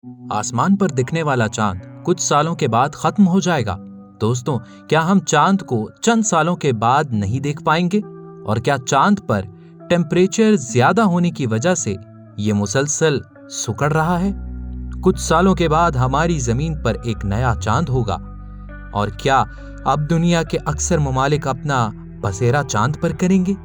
आसमान पर दिखने वाला चांद कुछ सालों के बाद खत्म हो जाएगा। दोस्तों, क्या हम चांद को चंद सालों के बाद नहीं देख पाएंगे? और क्या चांद पर टेम्परेचर ज्यादा होने की वजह से ये मुसलसल सिकुड़ रहा है? कुछ सालों के बाद हमारी जमीन पर एक नया चांद होगा। और क्या अब दुनिया के अक्सर ममालिक अपना बसेरा चांद पर करेंगे?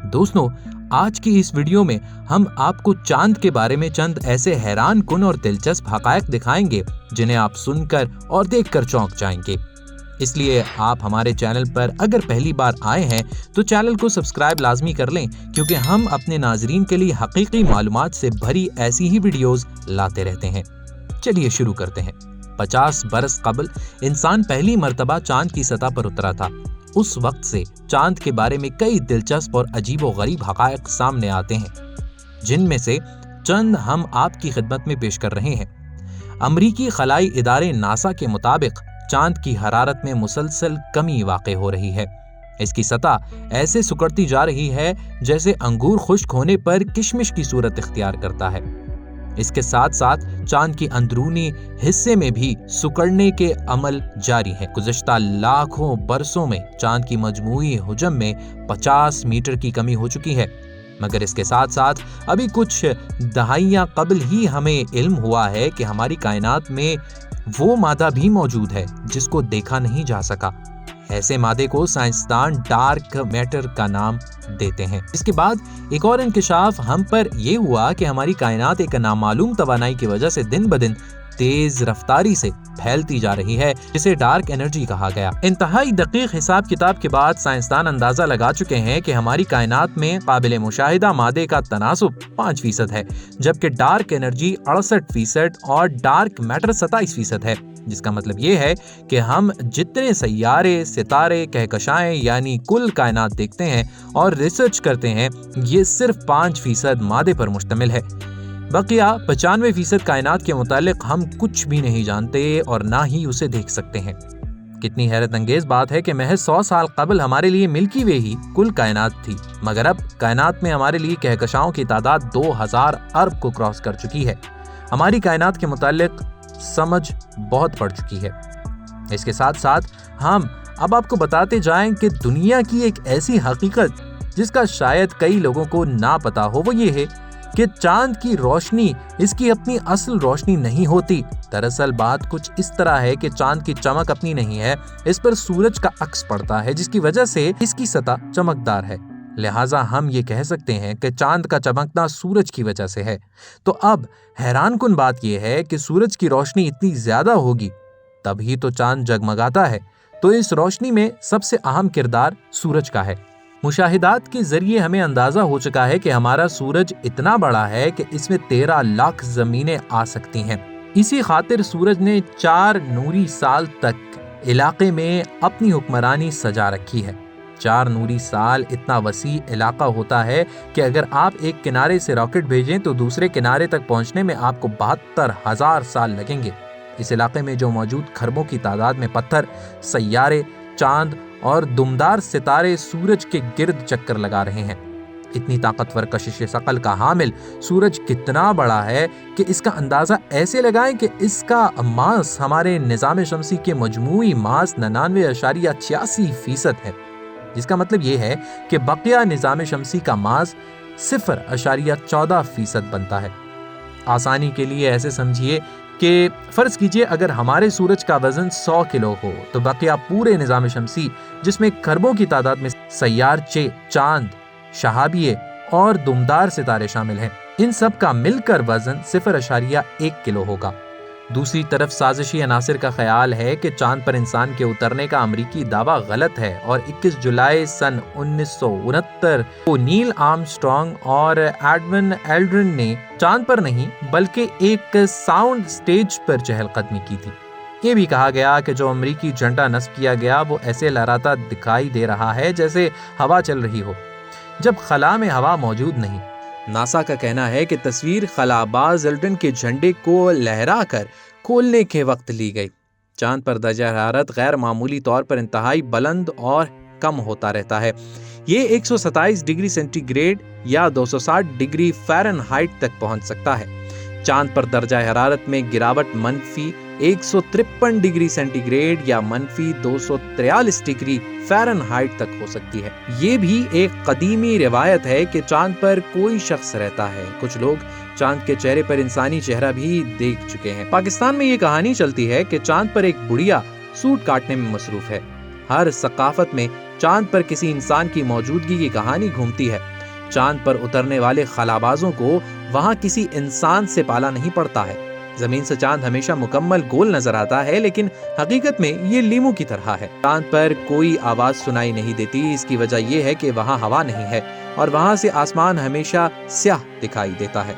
दोस्तों, आज की इस वीडियो में हम आपको चांद के बारे में चंद ऐसे हैरान कुन और दिलचस्प हकायक दिखाएंगे जिन्हें आप सुनकर और देखकर चौंक जाएंगे। इसलिए आप हमारे चैनल पर अगर पहली बार आए हैं तो चैनल को सब्सक्राइब लाजमी कर लें, क्योंकि हम अपने नाजरीन के लिए हकीकी मालूमात से भरी ऐसी ही वीडियोस लाते रहते हैं। चलिए शुरू करते हैं। 50 बरस कबल इंसान पहली मर्तबा चांद की सतह पर उतरा था। उस वक्त से चांद के बारे में कई दिलचस्प और अजीबोगरीब हकायक सामने आते हैं, जिनमें से चंद हम आपकी खिदमत में पेश कर रहे हैं। अमरीकी खलाई इदारे नासा के मुताबिक चांद की हरारत में मुसलसल कमी वाक़ई हो रही है। इसकी सतह ऐसे सिकुड़ती जा रही है जैसे अंगूर खुश्क होने पर किशमिश की सूरत इख्तियार करता है। इसके साथ साथ चांद की अंदरूनी हिस्से में भी सिकुड़ने के अमल जारी है। गुज़श्ता लाखों बरसों में चांद की मजमूई हुजम में 50 मीटर की कमी हो चुकी है, मगर इसके साथ साथ अभी कुछ दहाइयां कबल ही हमें इल्म हुआ है कि हमारी कायनात में वो मादा भी मौजूद है जिसको देखा नहीं जा सका। ऐसे मादे को साइंसदान डार्क मैटर का नाम देते हैं। इसके बाद एक और इंकशाफ हम पर यह हुआ कि हमारी कायनात एक नामालूम तवानाई की वजह से दिन ब दिन तेज रफ्तारी से फैलती जा रही है, जिसे डार्क एनर्जी कहा गया। इंतहाई दकीक हिसाब किताब के बाद साइंसदान अंदाजा लगा चुके हैं कि हमारी कायनात में काबिल मुशाहिदा मादे का तनासुब 5% है, जबकि डार्क एनर्जी 68% और डार्क मैटर 27% है। जिसका मतलब ये है कि हम जितने सैयारे, सितारे, कहकशाएं यानी कुल कायनात देखते हैं और रिसर्च करते हैं, ये सिर्फ 5% मादे पर मुश्तमिल है। बकिया 95% कायनात के मुतालिक हम कुछ भी नहीं जानते और ना ही उसे देख सकते हैं। कितनी हैरत अंगेज बात है कि महज 100 साल कबल हमारे लिए मिल्की वे ही कुल कायनात थी, मगर अब कायनात में हमारे लिए कहकशाओं की तादाद 2000 अरब को क्रॉस कर चुकी है। हमारी कायनात के मुतालिक समझ बहुत बढ़ चुकी है। इसके साथ साथ हम अब आपको बताते जाएं कि दुनिया की एक ऐसी हकीकत जिसका शायद कई लोगों को ना पता हो, वो ये है कि चांद की रोशनी इसकी अपनी असल रोशनी नहीं होती। दरअसल बात कुछ इस तरह है कि चांद की चमक अपनी नहीं है, इस पर सूरज का अक्स पड़ता है, जिसकी वजह से इसकी सतह चमकदार है। लिहाजा हम ये कह सकते हैं कि चांद का चमकना सूरज की वजह से है। तो अब हैरान कुन बात यह है कि सूरज की रोशनी इतनी ज्यादा होगी तभी तो चांद जगमगाता है। तो इस रोशनी में सबसे अहम किरदार सूरज का है। मुशाहिदात के जरिए हमें अंदाजा हो चुका है कि हमारा सूरज इतना बड़ा है कि इसमें 13 लाख जमीनें आ सकती हैं। इसी खातिर सूरज ने 4 नूरी साल तक इलाके में अपनी हुक्मरानी सजा रखी है। 4 नूरी साल इतना वसी इलाका होता है कि अगर आप एक किनारे से रॉकेट भेजें तो दूसरे किनारे तक पहुंचने में आपको 72,000 साल लगेंगे। इस इलाके में जो मौजूद खरबों की तादाद में पत्थर, सैयारे, चांद और दुमदार सितारे सूरज के गिर्द चक्कर लगा रहे हैं। इतनी ताकतवर कशिश सकल का हामिल सूरज कितना बड़ा है कि इसका अंदाजा ऐसे लगाएं कि इसका मास हमारे निज़ाम शमसी के मजमूई मास 99.86% है। जिसका मतलब ये है कि बकिया निज़ाम शमसी का मास 0.14% बनता है। आसानी के लिए ऐसे समझिए कि फर्ज कीजिए अगर हमारे सूरज का वजन 100 किलो हो तो बकिया पूरे निज़ाम शमसी, जिसमें खरबों की तादाद में सैयारचे, चांद, शहाबिये और दुमदार सितारे शामिल हैं, इन सब का मिलकर वजन 0.1 किलो होगा। दूसरी तरफ साजिशी अनासिर का ख्याल है कि चांद पर इंसान के उतरने का अमरीकी दावा गलत है और 21 जुलाई सन 1969 को नील आर्मस्ट्रांग और एडविन एल्ड्रिन ने चांद पर नहीं बल्कि एक साउंड स्टेज पर चहलकदमी की थी। ये भी कहा गया कि जो अमरीकी झंडा नस्ब किया गया वो ऐसे लहराता दिखाई दे रहा है जैसे हवा चल रही हो, जब खला में हवा मौजूद नहीं। नासा का कहना है कि तस्वीर खलाबाज एल्ड्रिन के झंडे को लहरा कर खोलने के वक्त ली गई। चांद पर दर्जा हरारत गैर मामूली तौर पर इंतहाई बुलंद और कम होता रहता है। ये 127 डिग्री सेंटीग्रेड या 260 डिग्री फ़ारेनहाइट तक पहुंच सकता है। चांद पर दर्जा हरारत में गिरावट -153 डिग्री सेंटीग्रेड या -243 डिग्री फ़ारेनहाइट तक हो सकती है। ये भी एक कदीमी रिवायत है कि चांद पर कोई शख्स रहता है। कुछ लोग चांद के चेहरे पर इंसानी चेहरा भी देख चुके हैं। पाकिस्तान में ये कहानी चलती है कि चांद पर एक बुढ़िया सूट काटने में मसरूफ है। हर सकाफत में चांद पर किसी इंसान की मौजूदगी की कहानी घूमती है। चांद पर उतरने वाले खलाबाजों को वहां किसी इंसान से पाला नहीं पड़ता है। जमीन से चांद हमेशा मुकम्मल गोल नजर आता है, लेकिन हकीकत में ये लीमू की तरह है। चांद पर कोई आवाज सुनाई नहीं देती। इसकी वजह यह है कि वहां हवा नहीं है और वहां से आसमान हमेशा स्याह दिखाई देता है।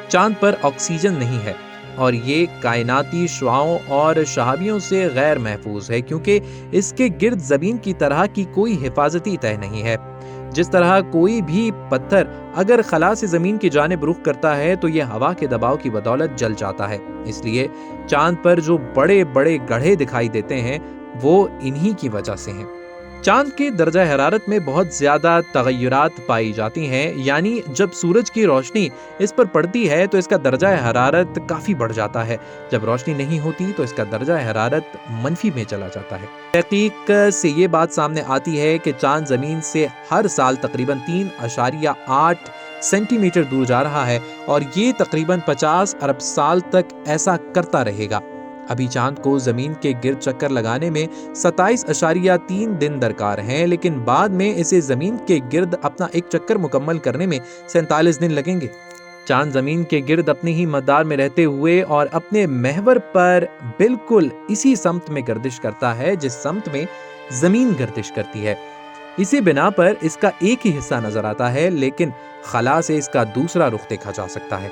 चांद पर ऑक्सीजन नहीं है और ये कायनाती शुआओं और शहाबियों से गैर महफूज है, क्योंकि इसके गिर्द जमीन की तरह की कोई हिफाजती तह नहीं है। जिस तरह कोई भी पत्थर अगर खला से जमीन की जानिब रुख करता है तो यह हवा के दबाव की बदौलत जल जाता है। इसलिए चांद पर जो बड़े बड़े गड्ढे दिखाई देते हैं वो इन्हीं की वजह से हैं। चांद के दर्जा हरारत में बहुत ज्यादा तगय्युरात पाई जाती हैं, यानी जब सूरज की रोशनी इस पर पड़ती है तो इसका दर्जा हरारत काफी बढ़ जाता है। जब रोशनी नहीं होती तो इसका दर्जा हरारत मनफी में चला जाता है। तहकीक से ये बात सामने आती है कि चांद जमीन से हर साल तकरीबन 3.8 सेंटीमीटर दूर जा रहा है और ये तकरीबन 50 अरब साल तक ऐसा करता रहेगा। अभी चांद को जमीन के गिर्द चक्कर लगाने में 27.3 दिन दरकार हैं, लेकिन बाद में इसे जमीन के गिर्द अपना एक चक्कर मुकम्मल करने में 47 दिन लगेंगे। चांद जमीन के गिर्द अपनी ही मदार में रहते हुए और अपने महवर पर बिल्कुल इसी समत में गर्दिश करता है जिस समत में जमीन गर्दिश करती है। इसी बिना पर इसका एक ही हिस्सा नजर आता है, लेकिन खला से इसका दूसरा रुख देखा जा सकता है।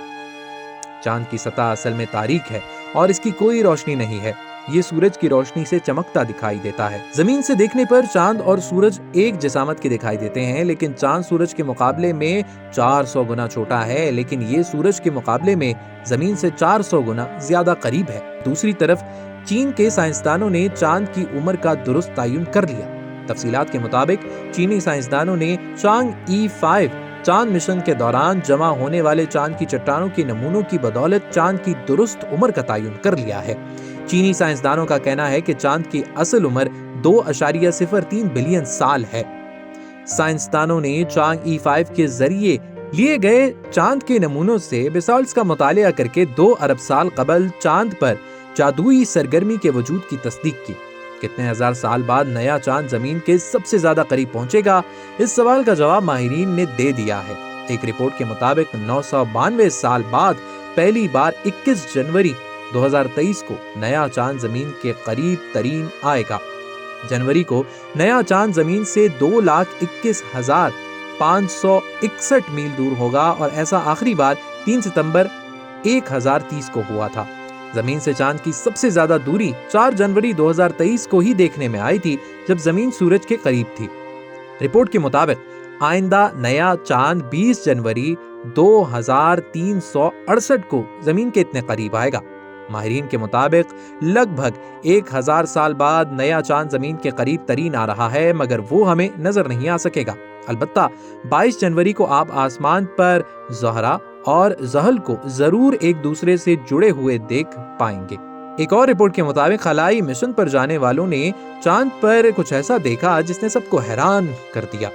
चांद की सतह असल में तारीक है और इसकी कोई रोशनी नहीं है। ये सूरज की रोशनी से चमकता दिखाई देता है। जमीन से देखने पर चांद और सूरज एक जिसामत के दिखाई देते हैं, लेकिन चांद सूरज के मुकाबले में 400 गुना छोटा है, लेकिन ये सूरज के मुकाबले में जमीन से 400 गुना ज्यादा करीब है। दूसरी तरफ चीन के साइंसदानों ने चांद की उम्र का दुरुस्त तयन कर लिया। तफसीलात के मुताबिक चीनी साइंसदानों ने चांग-ई 5 चांद मिशन के दौरान जमा होने वाले चांद की चट्टानों के नमूनों की बदौलत चांद की दुरुस्त उम्र का तयन कर लिया है। चीनी साइंसदानों का कहना है कि चांद की असल उम्र 2.03 बिलियन साल है। साइंसदानों ने चांग-ई 5 के जरिए लिए गए चांद के नमूनों से बेसाल्ट्स का मुतालिया करके 2 अरब साल कबल चांद पर जादुई सरगर्मी के वजूद की तस्दीक की। कितने हजार साल बाद नया चांद जमीन के सबसे ज्यादा करीब पहुंचेगा, इस सवाल का जवाब माहिरीन ने दे दिया है। एक रिपोर्ट के मुताबिक 992 साल बाद पहली बार 21 जनवरी 2023 को नया चांद जमीन के करीब तरीन आएगा। जनवरी को नया चांद जमीन से 2,21,561 मील दूर होगा और ऐसा आखिरी बार 3 सितंबर 1030 को हुआ था। जमीन से चांद की सबसे ज्यादा दूरी 4 जनवरी 2023 को ही देखने में आई थी, जब जमीन सूरज के करीब थी। रिपोर्ट के मुताबिक आइंदा नया चांद 20 जनवरी 2368 को जमीन के इतने करीब आएगा। माहिरीन के मुताबिक लगभग 1000 साल बाद नया चांद जमीन के करीब तरीन आ रहा है, मगर वो हमें नजर नहीं आ सकेगा। अलबत्ता 22 जनवरी को आप आसमान पर ज़हरा और ज़हल को जरूर एक दूसरे से जुड़े हुए देख पाएंगे। एक और रिपोर्ट के मुताबिक खलाई मिशन पर जाने वालों ने चांद पर कुछ ऐसा देखा जिसने सबको हैरान कर दिया।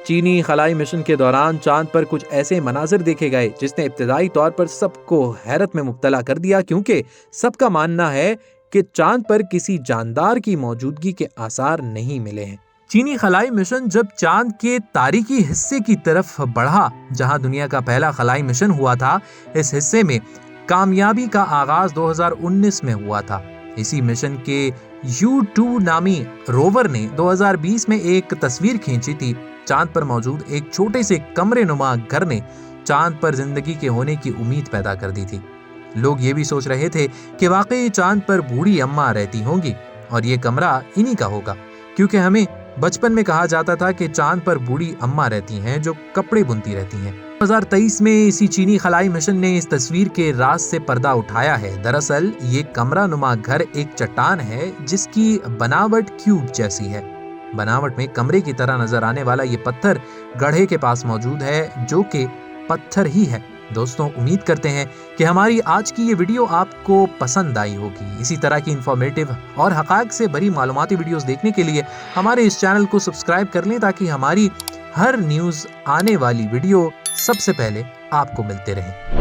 चीनी खलाई मिशन के दौरान चांद पर कुछ ऐसे मनाजिर देखे गए जिसने इब्तिदाई तौर पर सबको हैरत में मुब्तला कर दिया, क्योंकि सबका मानना है कि चांद पर किसी जानदार की मौजूदगी के आसार नहीं मिले हैं। चीनी खलाई मिशन जब चांद के तारीकी हिस्से की तरफ बढ़ा, जहां दुनिया का पहला खलाई मिशन हुआ था, इस हिस्से में कामयाबी का आगाज 2019 में हुआ था। इसी मिशन के U2 नामी रोवर ने 2020 में एक तस्वीर खींची थी। चांद पर मौजूद एक छोटे से कमरे नुमा घर ने चांद पर जिंदगी के होने की उम्मीद पैदा कर दी थी। लोग ये भी सोच रहे थे कि वाकई चांद पर बूढ़ी अम्मा रहती होंगी और ये कमरा इन्हीं का होगा, क्योंकि हमें बचपन में कहा जाता था कि चांद पर बूढ़ी अम्मा रहती हैं जो कपड़े बुनती रहती हैं। 2023 में इसी चीनी खलाई मिशन ने इस तस्वीर के राज से पर्दा उठाया है। दरअसल ये कमरा नुमा घर एक चट्टान है जिसकी बनावट क्यूब जैसी है। बनावट में कमरे की तरह नजर आने वाला ये पत्थर गड्ढे के पास मौजूद है, जो कि पत्थर ही है। دوستوں امید کرتے ہیں کہ ہماری آج کی یہ ویڈیو آپ کو پسند آئی ہوگی۔ اسی طرح کی انفارمیٹو اور حقائق سے بھری معلوماتی ویڈیوز دیکھنے کے لیے ہمارے اس چینل کو سبسکرائب کر لیں تاکہ ہماری ہر نیوز آنے والی ویڈیو سب سے پہلے آپ کو ملتے رہیں۔